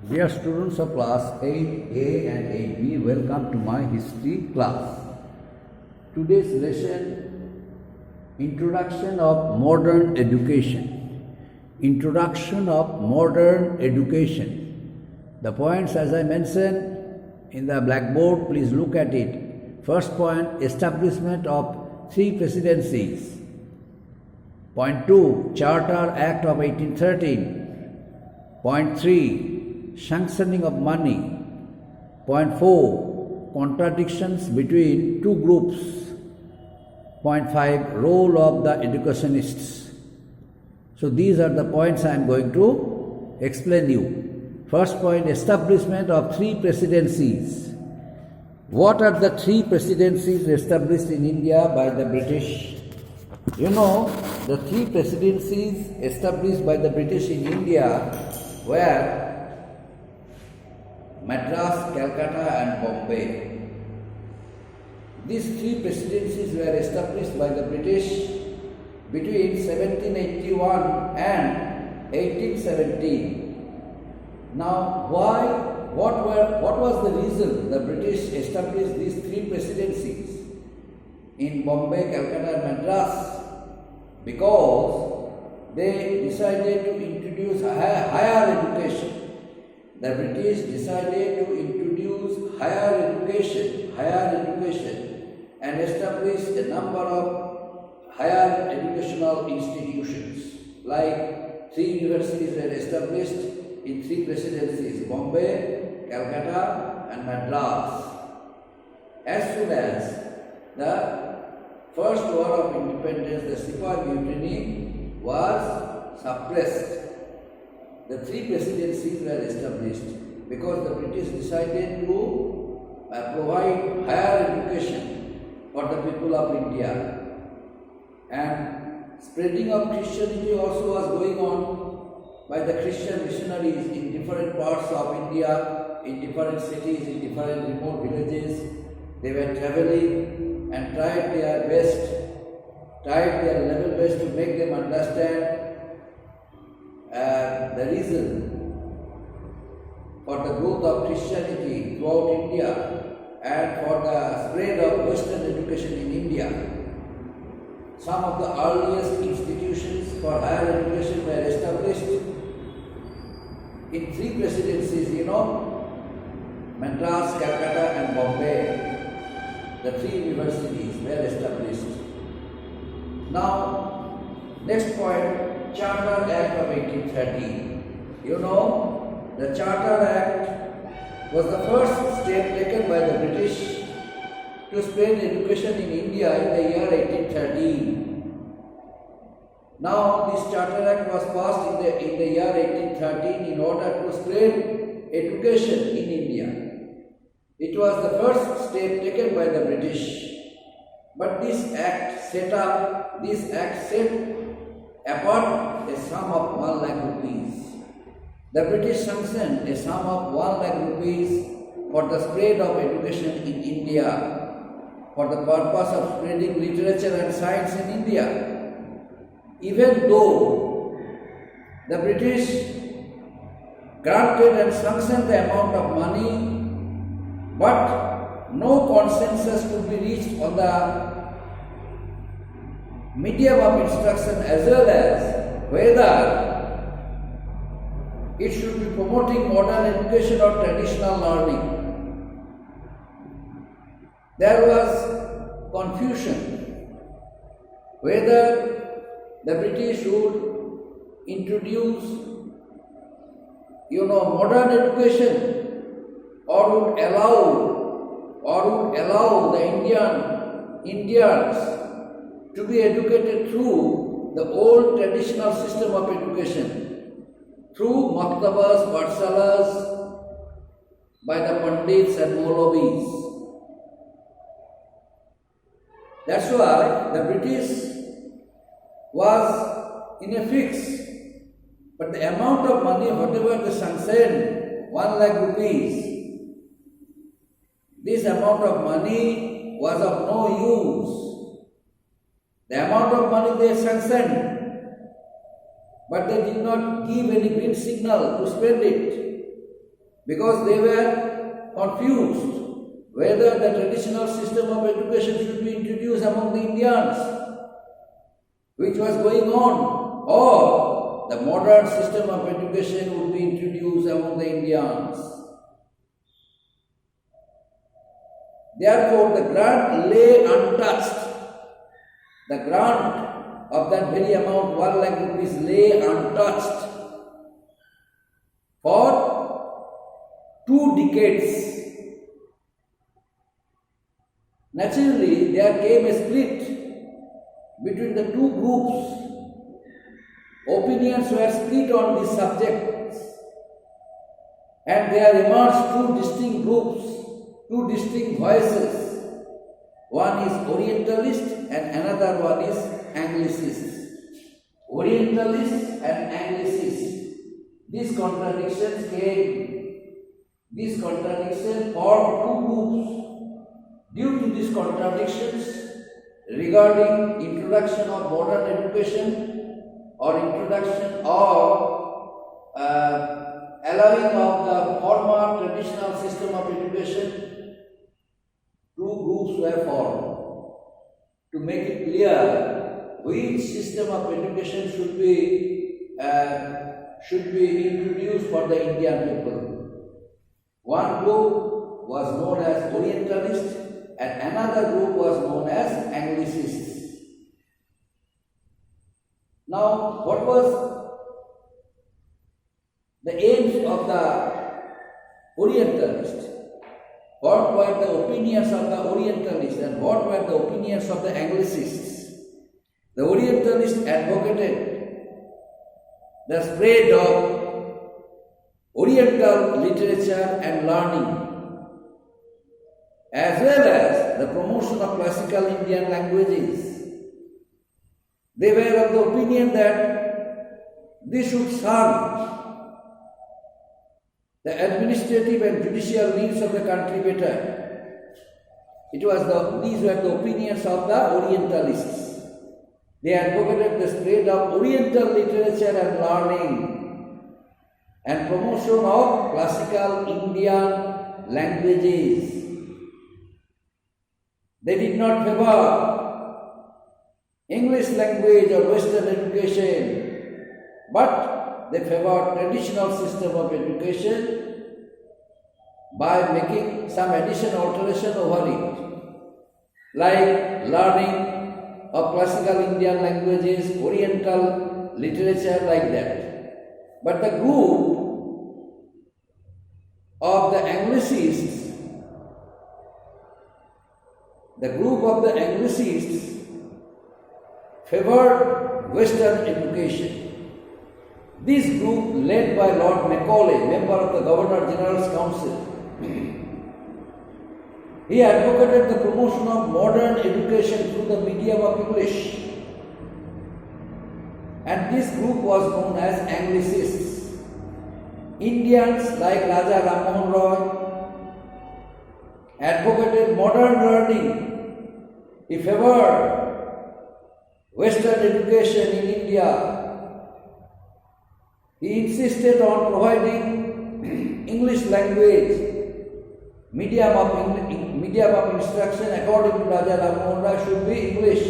Dear students of class 8A and 8B, welcome to my history class. Today's lesson, Introduction of Modern Education. Introduction of Modern Education. The points as I mentioned in the blackboard, please look at it. First point, establishment of 3 presidencies. Point 2, Charter Act of 1813. Point 3, sanctioning of money. Point 4, contradictions between two groups. Point 5, role of the educationists. So these are the points I am going to explain you. First point, establishment of 3 presidencies. What are the 3 presidencies established in India by the British? You know, the 3 presidencies established by the British in India were Madras, Calcutta and Bombay. These 3 presidencies were established by the British between 1781 and 1817. Now, what was the reason the British established these 3 presidencies in Bombay, Calcutta and Madras? Because they decided to introduce higher education. The British decided to introduce higher education and establish a number of higher educational institutions. Like 3 universities were established in 3 presidencies, Bombay, Calcutta and Madras. As soon as the First War of Independence, the Sepoy Mutiny, was suppressed, the 3 presidencies were established because the British decided to provide higher education for the people of India. And spreading of Christianity also was going on by the Christian missionaries in different parts of India, in different cities, in different remote villages. They were traveling and tried their level best to make them understand the reason for the growth of Christianity throughout India and for the spread of Western education in India. Some of the earliest institutions for higher education were established in 3 presidencies, Madras, Calcutta and Bombay. The 3 universities were established. Now, next point, Charter Act of 1813. The Charter Act was the first step taken by the British to spread education in India in the year 1813. Now, this Charter Act was passed in the year 1813 in order to spread education in India. It was the first step taken by the British. But this act set apart a sum of 1 lakh rupees. The British sanctioned a sum of 1 lakh rupees for the spread of education in India, for the purpose of spreading literature and science in India. Even though the British granted and sanctioned the amount of money, but no consensus could be reached on the medium of instruction as well as whether it should be promoting modern education or traditional learning. There was confusion whether the British would introduce modern education or would allow the Indians to be educated through the old traditional system of education, through maktabas, pathshalas, by the pandits and Maulvis. That's why the British was in a fix. But the amount of money, whatever they sanctioned, 1 lakh rupees, this amount of money was of no use. The amount of money they sanctioned, but they did not give any green signal to spend it. because they were confused whether the traditional system of education should be introduced among the Indians, which was going on, or the modern system of education would be introduced among the Indians. Therefore, the grant lay untouched. The grant of that very amount, 1 lakh rupees, lay untouched for 2 decades. Naturally, there came a split between the two groups. Opinions were split on these subjects, and there emerged 2 distinct groups, 2 distinct voices. One is Orientalist and another one is Anglicist. Orientalist and Anglicist. These contradictions formed 2 groups. Due to these contradictions regarding introduction of modern education or introduction of allowing of the former traditional system of education, 2 groups were formed. To make it clear which system of education should be introduced for the Indian people. One group was known as Orientalist and another group was known as Anglicists. Now, what was the aims of the Orientalists? What were the opinions of the Orientalists and what were the opinions of the Anglicists? The Orientalists advocated the spread of Oriental literature and learning, as well as the promotion of classical Indian languages. They were of the opinion that this should serve the administrative and judicial needs of the country better. These were the opinions of the Orientalists. They advocated the spread of Oriental literature and learning and promotion of classical Indian languages. They did not favor English language or Western education, but they favored traditional system of education by making some additional alteration over it, like learning of classical Indian languages, Oriental literature, like that. But the group of the Anglicists favored Western education. This group, led by Lord Macaulay, member of the Governor General's Council, he advocated the promotion of modern education through the medium of English. And this group was known as Anglicists. Indians like Raja Ram Mohan Roy advocated modern learning. He favored Western education in India. He insisted on providing English language medium of instruction. According to Raja Ram Mohan Roy, should be English.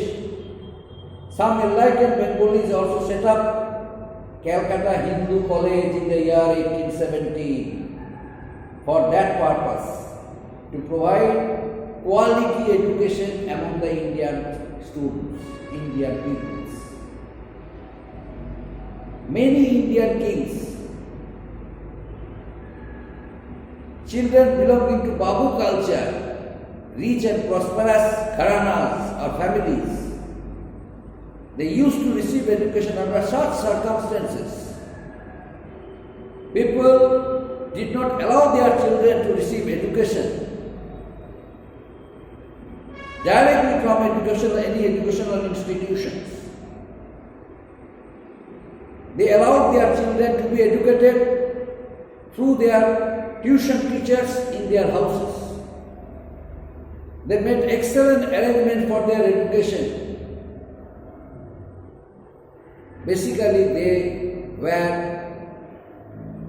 Some enlightened Bengalis also set up Calcutta Hindu College in the year 1817 for that purpose, to provide quality education among the Indian students, Indian peoples. Many Indian kings, children belonging to Babu culture, rich and prosperous gharanas or families, they used to receive education under such circumstances. People did not allow their children to receive education directly from any educational institutions. They allowed their children to be educated through their tuition teachers in their houses. They made excellent arrangements for their education. Basically, they were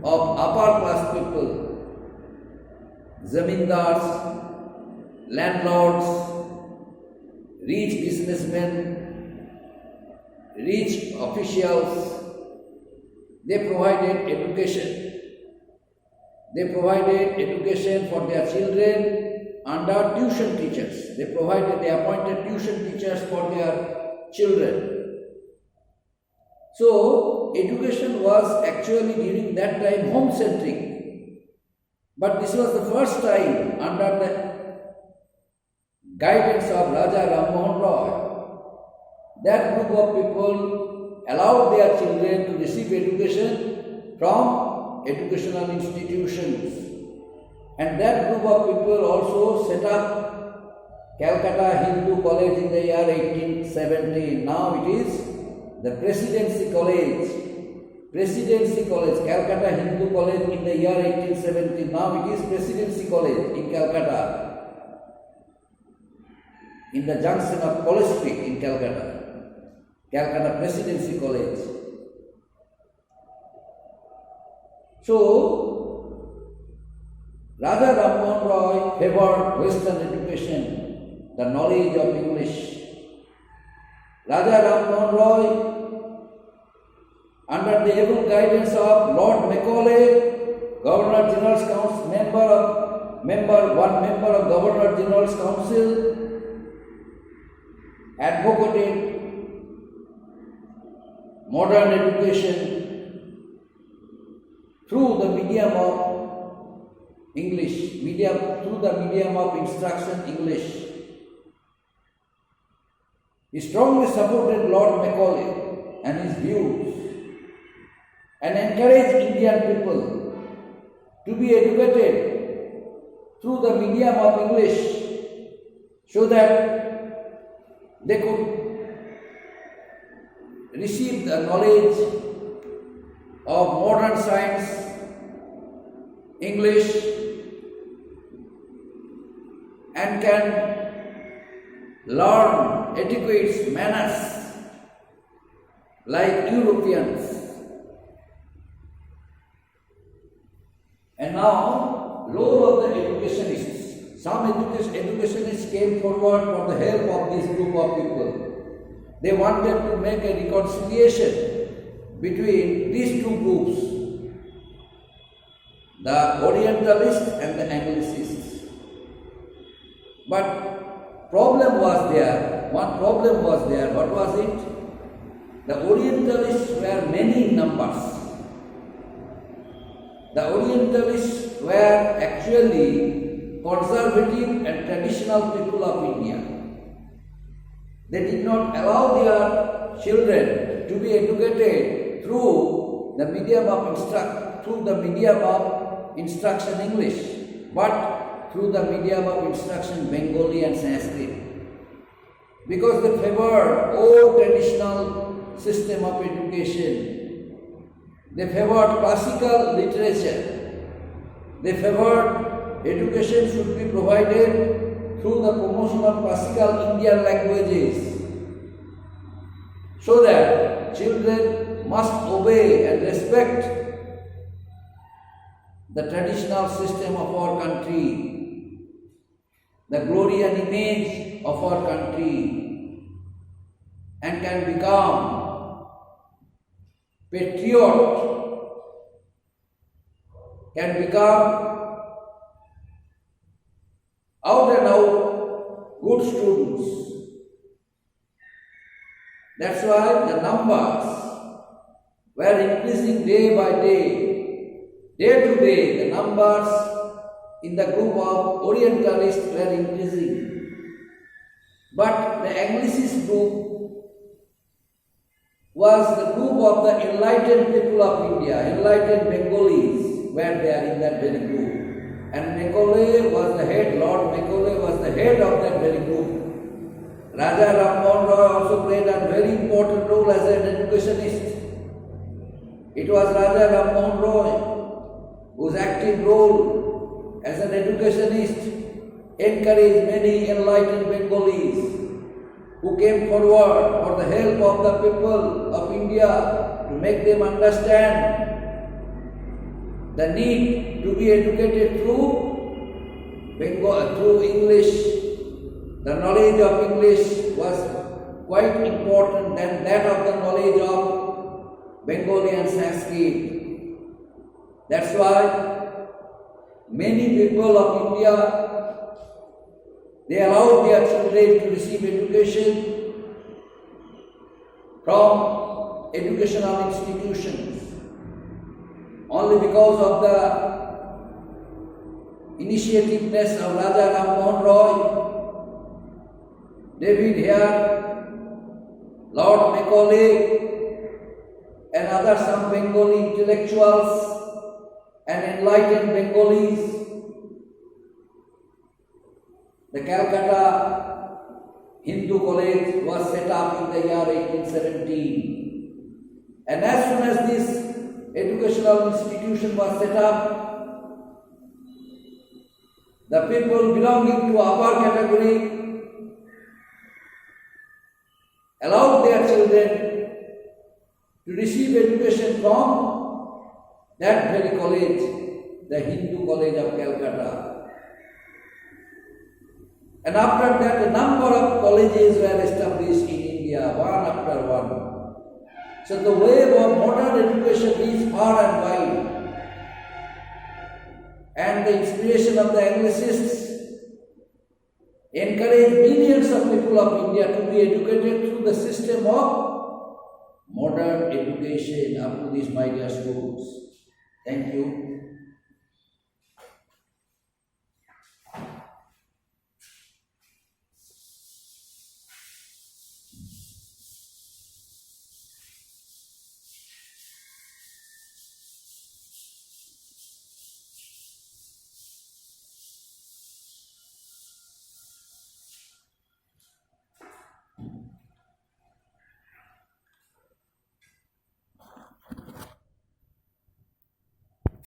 of upper class people, zamindars, landlords, rich businessmen, rich officials. They provided education. They provided education for their children under tuition teachers. They appointed tuition teachers for their children. So, education was actually during that time home-centric. But this was the first time under the guidance of Raja Ram Mohan Roy, that group of people allowed their children to receive education from educational institutions. And that group of people also set up Calcutta Hindu College in the year 1870. Now it is the Presidency College. Presidency College, Calcutta Hindu College in the year 1870. Now it is Presidency College in Calcutta, in the junction of College Street in Calcutta. Calcutta Presidency College. So, Raja Ram Mohan Roy favored Western education, the knowledge of English. Raja Ram Mohan Roy, under the able guidance of Lord Macaulay, Governor General's Council, one member of Governor General's Council, advocated modern education through the medium of English, through the medium of instruction English. He strongly supported Lord Macaulay and his views and encouraged Indian people to be educated through the medium of English so that they could receive the knowledge of modern science, English, and can learn etiquette, manners like Europeans. And now, role of the educationists. Some educationists came forward for the help of this group of people. They wanted to make a reconciliation between these two groups, the Orientalists and the Anglicists. But problem was there. One problem was there. What was it? The Orientalists were many in numbers. The Orientalists were actually conservative and traditional people of India. They did not allow their children to be educated through the medium of instruction English, but through the medium of instruction Bengali and Sanskrit. Because they favored old traditional system of education. They favored classical literature. They favored education should be provided through the promotion of classical Indian languages, so that children must obey and respect the traditional system of our country, the glory and image of our country, and can become patriot, can become out and out good students. That's why the numbers were increasing day by day. Day to day, the numbers in the group of Orientalists were increasing. But the Anglicist group was the group of the enlightened people of India, enlightened Bengalis were there in that very group. And Macaulay was the head, Lord Macaulay was the head of that very group. Raja Ram Mohan Roy also played a very important role as an educationist. It was Raja Ram Mohan Roy whose active role as an educationist encouraged many enlightened Bengalis who came forward for the help of the people of India to make them understand the need to be educated through Bengal through English, the knowledge of English was quite important than that of the knowledge of Bengali and Sanskrit. That's why many people of India, they allowed their children to receive education from educational institutions only because of the initiativeness of Raja Ram Mohan Roy, David Hare, Lord Macaulay, and other some Bengali intellectuals and enlightened Bengalis. The Calcutta Hindu College was set up in the year 1817. And as soon as this educational institution was set up, the people belonging to upper category allowed their children to receive education from that very college, the Hindu College of Calcutta. And after that, a number of colleges were established in India, one after one. So the wave of modern education is far and wide. And the inspiration of the Anglicists encouraged millions of people of India to be educated through the system of modern education up to these my dear schools. Thank you.